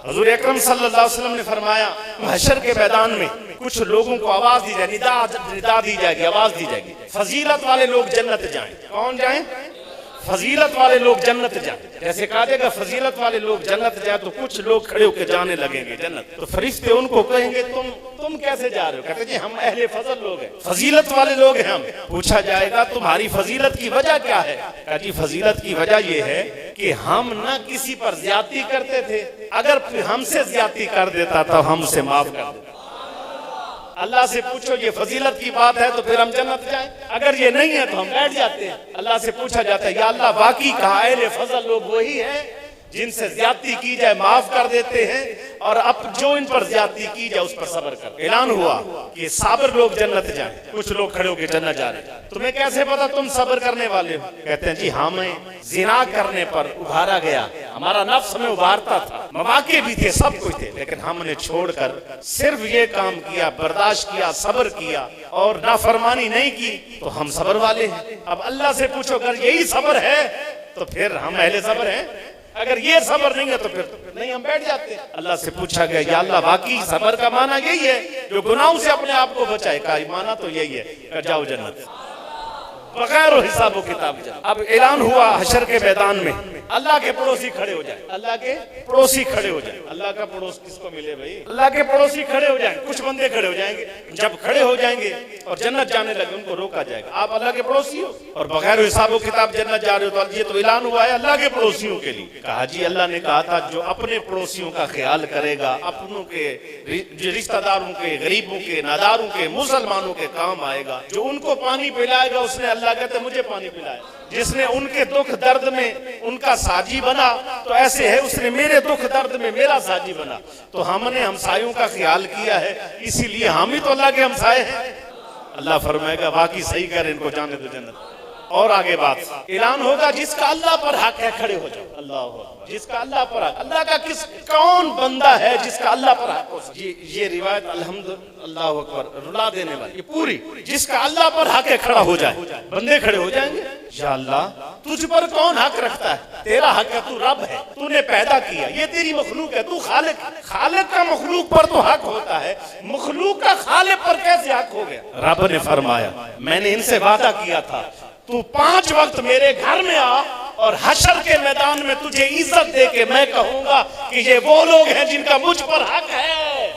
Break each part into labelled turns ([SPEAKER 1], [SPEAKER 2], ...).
[SPEAKER 1] حضور اکرم صلی اللہ علیہ وسلم نے فرمایا محشر کے میدان میں کچھ لوگوں کو آواز دی جائے، ندا دی جائے گی، آواز دی جائے گی، فضیلت والے لوگ جنت جائیں۔ کون جائیں؟ فضیلت والے لوگ جنت جائیں۔ جیسے کہا جائے گا فضیلت والے لوگ جنت جائیں تو کچھ لوگ کھڑے ہو کے جانے لگیں گے جنت، تو فرشتے ان کو کہیں گے تم کیسے جا رہے ہو؟ کہتے جی ہم اہل فضل لوگ ہیں، فضیلت والے لوگ ہیں ہم۔ پوچھا جائے گا تمہاری فضیلت کی وجہ کیا ہے؟ کہا جی فضیلت کی وجہ یہ ہے کہ ہم نہ کسی پر زیادتی کرتے تھے، اگر ہم سے زیادتی کر دیتا تو ہم اسے معاف کر دیتا۔ اللہ سے پوچھو یہ فضیلت کی بات ہے تو پھر ہم جنت جائیں، اگر یہ نہیں ہے تو ہم بیٹھ جاتے ہیں۔ اللہ سے پوچھا جاتا ہے یا اللہ واقعی کہا اہل فضل لوگ وہی ہیں جن سے زیادتی کی جائے معاف کر دیتے ہیں، اور اب جو ان پر زیادتی کی جائے اس پر صبر کر۔ اعلان ہوا کہ صابر لوگ جنت جائیں، کچھ لوگ کھڑے ہو کے جنت جا رہے ہیں۔ تمہیں کیسے پتا تم صبر کرنے والے ہو؟ کہتے ہیں جی ہمیں زنا کرنے پر ابھارا گیا، ہمارا نفس ہمیں ابھارتا تھا، مواقع بھی تھے، سب کچھ تھے، لیکن ہم نے چھوڑ کر صرف یہ کام کیا، برداشت کیا، صبر کیا اور نافرمانی نہیں کی، تو ہم صبر والے ہیں۔ اب اللہ سے پوچھو اگر یہی صبر ہے تو پھر ہم اہل صبر ہیں، اگر یہ صبر نہیں ہے تو پھر نہیں، ہم بیٹھ جاتے ہیں۔ اللہ سے پوچھا گیا یا اللہ واقعی صبر کا معنی یہی ہے جو گناہوں سے اپنے آپ کو بچائے؟ کہا معنی تو یہی ہے، کہ جاؤ جنت بغیر حساب و کتاب جائے۔ اب اعلان ہوا حشر کے میدان میں اللہ کے پڑوسی کھڑے ہو جائیں، اللہ کے پڑوسی کھڑے ہو جائیں۔ اللہ کا پڑوس کس کو ملے بھائی؟ اللہ کے پڑوسی کھڑے ہو جائیں، کچھ بندے کھڑے ہو جائیں گے۔ جب کھڑے ہو جائیں گے اور جنت جانے لگے ان کو روکا جائے گا، آپ اللہ کے پڑوسی ہو اور بغیر حساب و کتاب جنت جا رہے ہو، تو یہ تو اعلان ہوا ہے اللہ کے پڑوسیوں کے لیے۔ کہا جی اللہ نے کہا تھا جو اپنے پڑوسیوں کا خیال کرے گا، اپنوں کے رشتہ داروں کے، غریبوں کے، ناداروں کے، مسلمانوں کے کام آئے گا، جو ان کو پانی پلائے گا اس نے، اللہ کہتے مجھے پانی پلائے، جس نے ان کے دکھ درد میں ان کا ساجی بنا تو ایسے ہے اس نے میرے دکھ درد میں میرا ساجی بنا۔ تو ہم نے ہمسایوں کا خیال کیا ہے، اسی لیے ہم ہی تو اللہ کے ہمسائے ہیں۔ اللہ فرمائے گا واقعی صحیح کر ان کو جانے دو جنت۔ اور آگے بات اعلان ہوگا جس کا اللہ پر حق ہے کھڑے ہو جاؤ، اللہ جس کا اللہ پر حق، اللہ کا کون بندہ ہے جس کا اللہ پر حق ہو؟ یہ روایت الحمد اللہ اکبر رلا دینے والی، یہ پوری جس کا اللہ پر حق ہے کھڑا ہو جائے، بندے کھڑے ہو جائیں گے یا اللہ تجھ پر کون حق رکھتا ہے؟ تیرا حق ہے، تو رب ہے، تو نے پیدا کیا، یہ تیری مخلوق ہے، تو خالق کا مخلوق پر تو حق ہوتا ہے، مخلوق کا خالق پر کیسے حق ہو گیا؟ رب نے فرمایا میں نے ان سے وعدہ کیا تھا تو 5 وقت میرے گھر میں آ اور حشر کے میدان میں تجھے عزت دے کے میں کہوں گا کہ یہ وہ لوگ ہیں جن کا مجھ پر حق ہے۔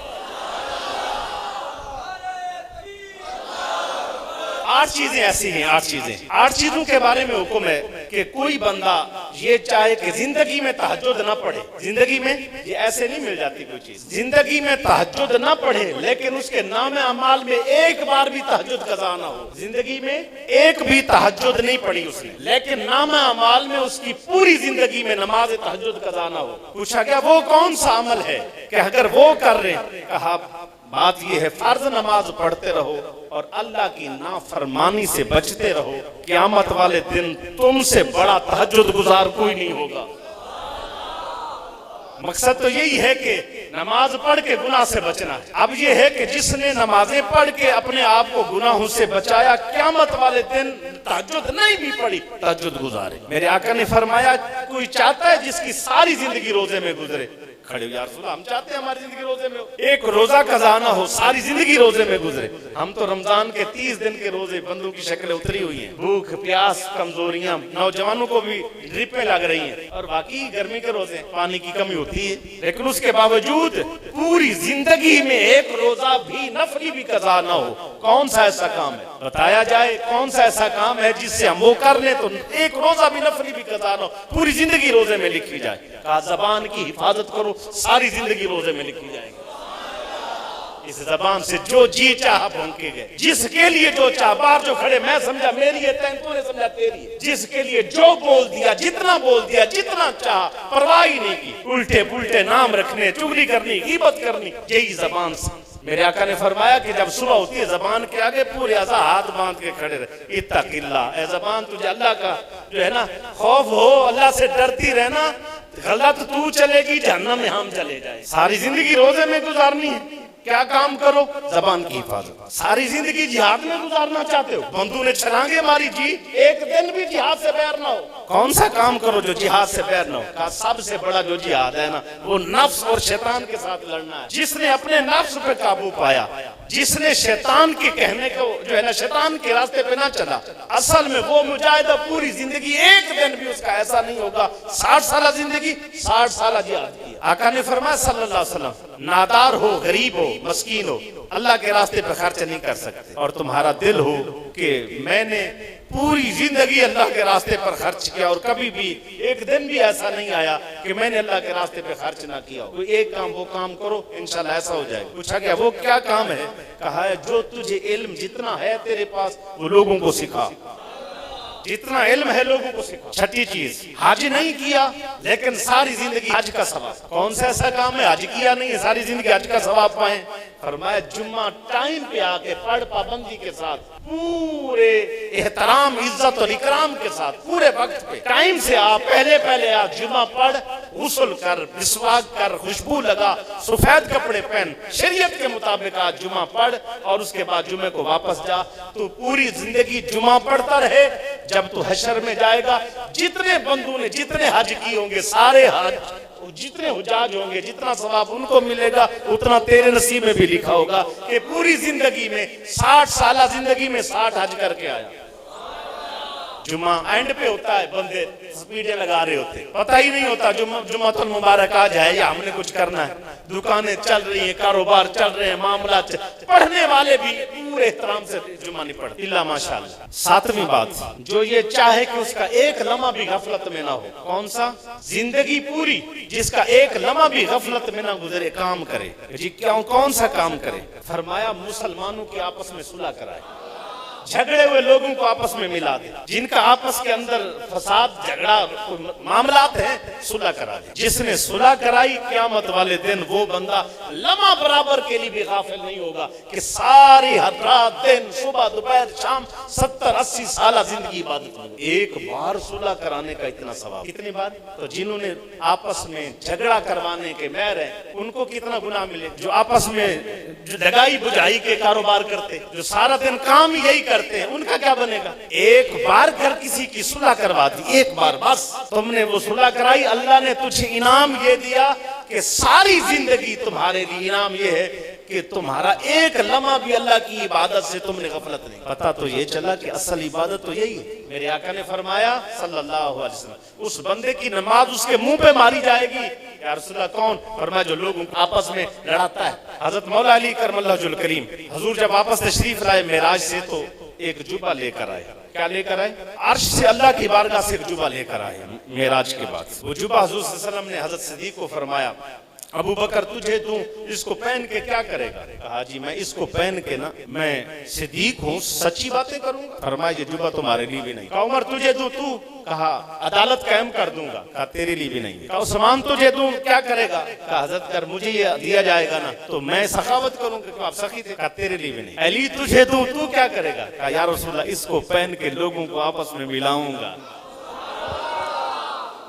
[SPEAKER 1] 8 چیزیں ایسی ہیں، 8 چیزوں کے بارے میں حکم ہے کہ کوئی بندہ یہ چاہے کہ زندگی میں تہجد نہ پڑھے، زندگی میں یہ ایسے نہیں مل جاتی کوئی چیز، زندگی میں تہجد نہ پڑھے لیکن اس کے نام اعمال میں ایک بار بھی تہجد قضا نہ ہو، زندگی میں ایک بھی تہجد نہیں پڑھی اس نے لیکن نام اعمال میں اس کی پوری زندگی میں نماز تہجد قضا نہ ہو۔ پوچھا گیا وہ کون سا عمل ہے کہ اگر وہ کر رہے ہیں؟ کہا بات یہ ہے فرض نماز پڑھتے رہو اور اللہ کی نافرمانی سے بچتے رہو، قیامت والے دن تم سے بڑا تہجد گزار کوئی نہیں ہوگا۔ مقصد تو یہی ہے کہ نماز پڑھ کے گناہ سے بچنا ہے۔ اب یہ ہے کہ جس نے نمازیں پڑھ کے اپنے آپ کو گناہوں سے بچایا، قیامت والے دن تہجد نہیں بھی پڑھی تہجد گزارے۔ میرے آقا نے فرمایا کوئی چاہتا ہے جس کی ساری زندگی روزے میں گزرے؟ کھڑے ہو یا رسول اللہ ہم چاہتے ہیں ہماری زندگی روزے میں ہو، ایک روزہ قضا نہ ہو، ساری زندگی روزے میں گزرے۔ ہم تو رمضان کے 30 دن کے روزے بندوں کی شکلیں اتری ہوئی ہیں، بھوک پیاس کمزوریاں، نوجوانوں کو بھی ڈرپیں لگ رہی ہیں اور باقی گرمی کے روزے پانی کی کمی ہوتی ہے، لیکن اس کے باوجود پوری زندگی میں ایک روزہ بھی نفلی بھی قضا نہ ہو۔ کون سا ایسا کام ہے بتایا جائے؟ کون سا ایسا کام ہے جس سے ہم وہ کر لیں تو ایک روزہ بھی نفلی بھی قضا نہ ہو، پوری زندگی روزے میں لکھی جائے؟ کہا زبان کی حفاظت کرو، ساری زندگی روزے میں لکھی جائے گی۔ اس زبان سے جو جی چاہا بھونکے گئے، جس کے لیے جو چاہ، باہر جو کھڑے میں سمجھا میری ہے تو نے سمجھا تیری ہے، جس کے لیے جو بول دیا، جتنا بول دیا، جتنا چاہا، پرواہ ہی نہیں کی، الٹے پلٹے نام رکھنے، چغلی کرنی، غیبت کرنی، یہی زبان سے۔ میرے آقا نے فرمایا کہ جب صبح ہوتی ہے زبان کے آگے پورے اعضاء ہاتھ باندھ کے کھڑے رہے، اتق اللہ، اے زبان تجھے اللہ کا جو ہے نا خوف ہو، اللہ سے ڈرتی رہنا، غلط تو چلے گی جہنم میں ہم چلے جائیں۔ ساری زندگی روزے میں گزارنی ہے، کیا کام کرو؟ زبان کی حفاظت. ساری زندگی جہاد میں گزارنا چاہتے ہو؟ بندوں نے چھلانگے ماری جی، ایک دن بھی جہاد سے بیر نہ ہو. کون سا کام کرو جو جہاد سے بیر نہ ہو؟ کہا سب سے بڑا جو جہاد ہے نا وہ نفس اور شیطان کے ساتھ لڑنا ہے. جس نے اپنے نفس پہ قابو پایا، جس نے شیطان کے کہنے کو جو ہے نا شیطان کے راستے پہ نہ چلا، اصل میں وہ مجاہدہ پوری زندگی ایک دن بھی اس کا ایسا نہیں ہوگا. 60 سالہ زندگی 60 سالہ جہاد کی. آقا نے فرمایا صلی اللہ علیہ وسلم، نادار ہو، غریب ہو، مسکین ہو، اللہ کے راستے پہ خرچ نہیں کر سکتے، اور تمہارا دل ہو کہ میں نے پوری زندگی اللہ کے راستے پر خرچ کیا اور کبھی بھی ایک دن بھی ایسا نہیں آیا کہ میں نے اللہ کے راستے پہ خرچ نہ کیا ہو. کوئی ایک کام وہ کام کرو، انشاءاللہ ایسا ہو جائے. پوچھا گیا وہ کیا کام ہے؟ کہا ہے جو تجھے علم جتنا ہے تیرے پاس وہ لوگوں کو سکھا. جتنا علم ہے لوگوں کو سکھا. چھٹی چیز، حج نہیں کیا لیکن ساری زندگی حج کا ثواب. کون سا ایسا کام ہے حج کیا نہیں ہے ساری زندگی حج کا ثواب پائیں؟ فرمایا جمعہ ٹائم پہ آ کے پڑھ، پابندی کے ساتھ، پورے احترام، عزت اور اکرام کے ساتھ، پورے وقت پہ ٹائم سے آ، پہلے آ، جمعہ پڑھ، غسل کر، مسواک کر، خوشبو لگا، سفید کپڑے پہن، شریعت کے مطابق آ، جمعہ پڑھ، اور اس کے بعد جمعے کو واپس جا. تو پوری زندگی جمعہ پڑھتا رہے. جب تو حشر میں جائے گا، جتنے بندوں نے جتنے حج کی ہوں گے، سارے حج، جتنے حجاج ہوں گے، جتنا ثواب ان کو ملے گا اتنا تیرے نصیب میں بھی لکھا ہوگا کہ پوری زندگی میں 60 سالہ زندگی میں 60 حج کر کے آیا. جمعہ اینڈ پہ ہوتا ہے، بندے سپیڈیں لگا رہے ہوتے، پتہ ہی نہیں ہوتا جمعہ المبارک آج ہے یا ہم نے کچھ کرنا ہے. دکانیں چل رہی ہیں، کاروبار چل رہے ہیں، معاملات پڑھنے والے بھی پورے احترام سے جمعہ نہیں پڑھتے الا ماشاءاللہ. 7ویں بات، جو یہ چاہے کہ اس کا ایک لمحہ بھی غفلت میں نہ ہو. کون سا؟ زندگی پوری جس کا ایک لمحہ بھی غفلت میں نہ گزرے، کام کرے. جی کون سا کام کرے؟ فرمایا مسلمانوں کے آپس میں صلح کرائے، جھگڑے ہوئے لوگوں کو آپس میں ملا دے، جن کا آپس کے اندر فساد، جھگڑا، معاملات ہیں، صلح کرا دے. جس نے صلح کرائی قیامت والے دن وہ بندہ لمحہ برابر کے لیے بھی غافل نہیں ہوگا کہ ساری رات دن، صبح دوپہر شام 70-80 سالہ زندگی عبادت میں ایک بار صلح کرانے کا اتنا ثواب. کتنی بار؟ تو جنہوں نے آپس میں جھگڑا کروانے کے مہر ہیں ان کو کتنا گناہ ملے. جو آپس میں جو دگائی بجھائی کے کاروبار کرتے، جو سارا دن کام یہی کرتے ہیں، ان کا کیا بنے گا؟ ایک بار کر کسی کی صلح کروا دی، ایک بار بس تم نے وہ صلح کرائی، اللہ نے تجھے انعام یہ دیا کہ ساری زندگی تمہارے لیے انعام یہ ہے کہ تمہارا ایک لمحہ بھی اللہ کی عبادت سے تم نے غفلت نہیں. پتہ تو یہ چلا کہ اصل عبادت تو یہی ہے. میرے آقا نے فرمایا صلی اللہ علیہ وسلم، اس بندے کی نماز اس کے منہ پہ ماری جائے گی. یا رسول اللہ کون؟ فرمایا جو لوگوں کو آپس میں لڑاتا ہے. حضرت مولا علی کرم اللہ وجہہ الکریم حضور جب واپس تشریف لائے معراج سے تو ایک جبہ لے کر آئے. کیا لے کر آئے؟ عرش سے اللہ کی بارگاہ سے ایک جبہ لے کر آئے معراج کے بعد. وہ جبہ حضور صلی اللہ علیہ وسلم نے حضرت صدیق کو فرمایا ابو بکر تجھے دوں، اس کو پہن کے کیا کرے گا؟ کہا جی میں اس کو پہن کے نا، میں صدیق ہوں، سچی باتیں کروں گا. فرمایا یہ جبہ تمہارے لیے بھی نہیں. کہا عمر تجھے دوں، تو کہا عدالت قائم کر دوں گا. کہا تیرے لیے بھی نہیں. کہا عثمان تجھے دوں، کیا کرے گا؟ کہا حضرت کر مجھے یہ دیا جائے گا نا تو میں سخاوت کروں گا. آپ سخی تھے. کہا تیرے لیے بھی نہیں. علی تجھے دوں، تو کیا کرے گا؟ کہا یا رسول اللہ اس کو پہن کے لوگوں کو آپس میں ملاؤں گا،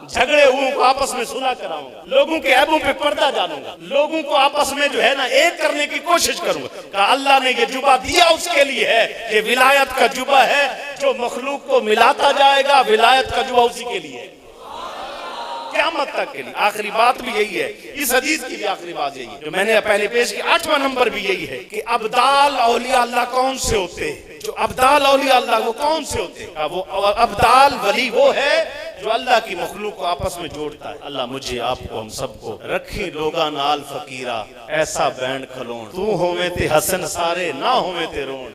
[SPEAKER 1] جھگڑے ہوئے کو آپس میں صلح کراؤں گا، لوگوں کے عیبوں پہ پردہ ڈالوں گا، لوگوں کو آپس میں جو ہے نا ایک کرنے کی کوشش کروں گا. کہا اللہ نے یہ جبہ دیا اس کے لیے ہے، یہ ولایت کا جبہ ہے، جو مخلوق کو ملاتا جائے گا ولایت کا جبہ اسی کے لیے ہے قیامت تک کے لیے. آخری بات بھی یہی ہے، اس حدیث کی بھی آخری بات یہی ہے جو میں نے پہلے پیش کی. 8واں نمبر بھی یہی ہے کہ ابدال اولیاء اللہ کون سے ہوتے ہیں؟ جو ابدال اولیاء اللہ وہ کون سے ہوتے ہیں؟ وہ ابدال ولی وہ ہے جو اللہ کی مخلوق کو آپس میں جوڑتا ہے. اللہ مجھے آپ کو ہم سب کو رکھی لوگا نال فقیرہ، ایسا بینڈ کھلون، تو ہوویں تے حسن سارے نہ ہوویں تے رون.